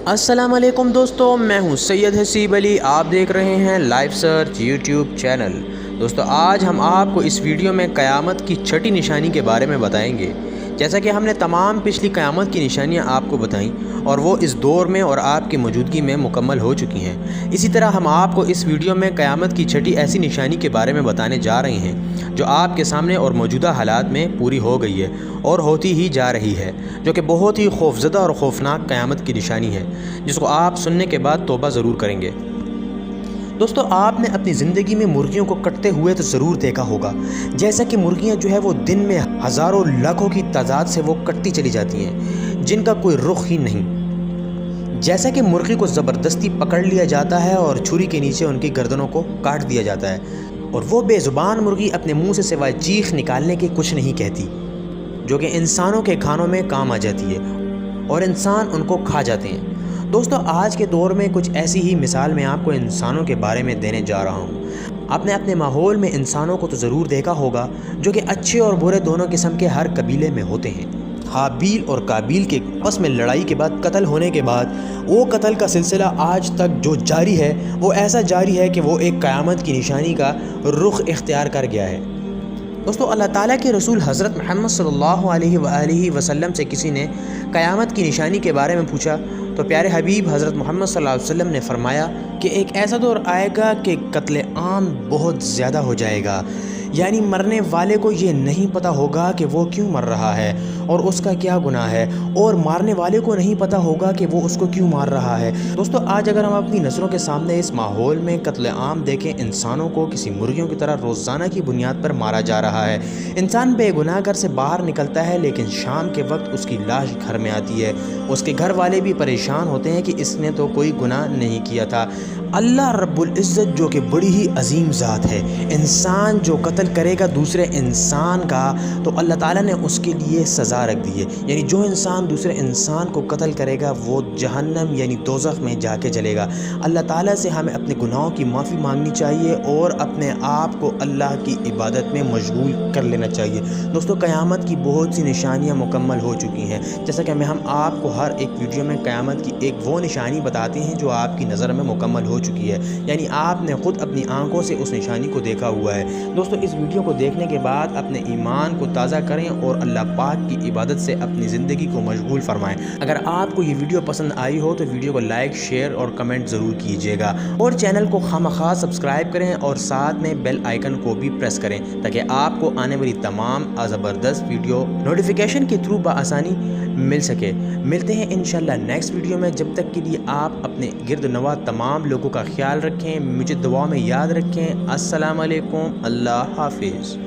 अस्सलाम वालेकुम दोस्तों, मैं हूं सैयद हसीब अली। आप देख रहे हैं लाइव सर्च यूट्यूब चैनल। दोस्तों, आज हम आपको इस वीडियो में क़यामत की छठी निशानी के बारे में बताएंगे। जैसा कि हमने तमाम पिछली क़यामत की निशानियां आपको बताईं और वो इस दौर में और आपकी मौजूदगी में मुकम्मल हो चुकी हैं, इसी तरह हम आपको इस वीडियो में क़यामत की छठी ऐसी निशानी के बारे में बताने जा रहे हैं जो आपके सामने और मौजूदा हालात में पूरी हो गई है और होती ही जा रही है, जो कि बहुत ही खौफज़दा और खौफनाक क़यामत की निशानी है, जिसको आप सुनने के बाद तौबा ज़रूर करेंगे। दोस्तों, आपने अपनी ज़िंदगी में मुर्गियों को कटते हुए तो ज़रूर देखा होगा। जैसा कि मुर्गियां जो है वो दिन में हज़ारों लाखों की तादाद से वो कटती चली जाती हैं, जिनका कोई रुख ही नहीं। जैसा कि मुर्गी को ज़बरदस्ती पकड़ लिया जाता है और छुरी के नीचे उनकी गर्दनों को काट दिया जाता है और वो बेज़ुबान मुर्गी अपने मुंह से सिवाय चीख निकालने के कुछ नहीं कहती, जो कि इंसानों के खानों में काम आ जाती है और इंसान उनको खा जाते हैं। दोस्तों, आज के दौर में कुछ ऐसी ही मिसाल मैं आपको इंसानों के बारे में देने जा रहा हूँ। आपने अपने माहौल में इंसानों को तो ज़रूर देखा होगा, जो कि अच्छे और बुरे दोनों किस्म के हर कबीले में होते हैं। हाबील और काबील के आपस में लड़ाई के बाद, कत्ल होने के बाद, वो कत्ल का सिलसिला आज तक जो जारी है वो ऐसा जारी है कि वो एक क़यामत की निशानी का रुख इख्तियार कर गया है। दोस्तों, अल्लाह ताला के रसूल हज़रत मोहम्मद सल्लल्लाहु अलैहि वसल्लम से किसी ने क़यामत की निशानी के बारे में पूछा तो प्यारे हबीब हज़रत मोहम्मद सल्लल्लाहु अलैहि वसल्लम ने फरमाया कि एक ऐसा दौर आएगा कि कत्ल आम बहुत ज़्यादा हो जाएगा, यानी मरने वाले को ये नहीं पता होगा कि वो क्यों मर रहा है और उसका क्या गुनाह है, और मारने वाले को नहीं पता होगा कि वो उसको क्यों मार रहा है। दोस्तों, आज अगर हम अपनी नज़रों के सामने इस माहौल में कत्ल आम देखें, इंसानों को किसी मुर्गियों की तरह रोज़ाना की बुनियाद पर मारा जा रहा है। इंसान बेगुनाह घर से बाहर निकलता है, लेकिन शाम के वक्त उसकी लाश घर में आती है। उसके घर वाले भी परेशान होते हैं कि इसने तो कोई गुनाह नहीं किया था। अल्लाह रब्बुल इज़्ज़त, जो कि बड़ी ही अजीम ज़ात है, इंसान जो कत्ल करेगा दूसरे इंसान का तो अल्लाह ताला ने उसके लिए सज़ा रख दी है। यानी जो इंसान दूसरे इंसान को कत्ल करेगा वो जहन्नम यानी दोज़ख में जाके जलेगा। अल्लाह ताला से हमें अपने गुनाहों की माफ़ी मांगनी चाहिए और अपने आप को अल्लाह की इबादत में मशगूल कर लेना चाहिए। दोस्तों, क़यामत की बहुत सी निशानियाँ मुकम्मल हो चुकी हैं। जैसा कि हम आपको हर एक वीडियो में क़यामत की एक वो निशानी बताते हैं जो आपकी नज़र में मुकम्मल हो चुकी है, यानी आपने ख़ुद अपनी आंखों से उस निशानी को देखा हुआ है। दोस्तों, इस वीडियो को देखने के बाद अपने ईमान को ताज़ा करें और अल्लाह पाक की इबादत से अपनी ज़िंदगी को मशगूल फरमाएं। अगर आपको ये वीडियो पसंद आई हो तो वीडियो को लाइक, शेयर और कमेंट ज़रूर कीजिएगा और चैनल को खामखा सब्सक्राइब करें और साथ में बेल आइकन को भी प्रेस करें ताकि आपको आने वाली तमाम ज़बरदस्त वीडियो नोटिफिकेशन के थ्रू बआसानी मिल सके। मिलते हैं इंशाल्लाह नेक्स्ट वीडियो में। जब तक के लिए आप अपने गिरद नवा तमाम लोगों का ख्याल रखें, मुझे दुआ में याद रखें। अस्सलाम वालेकुम, अल्लाह हाफिज़।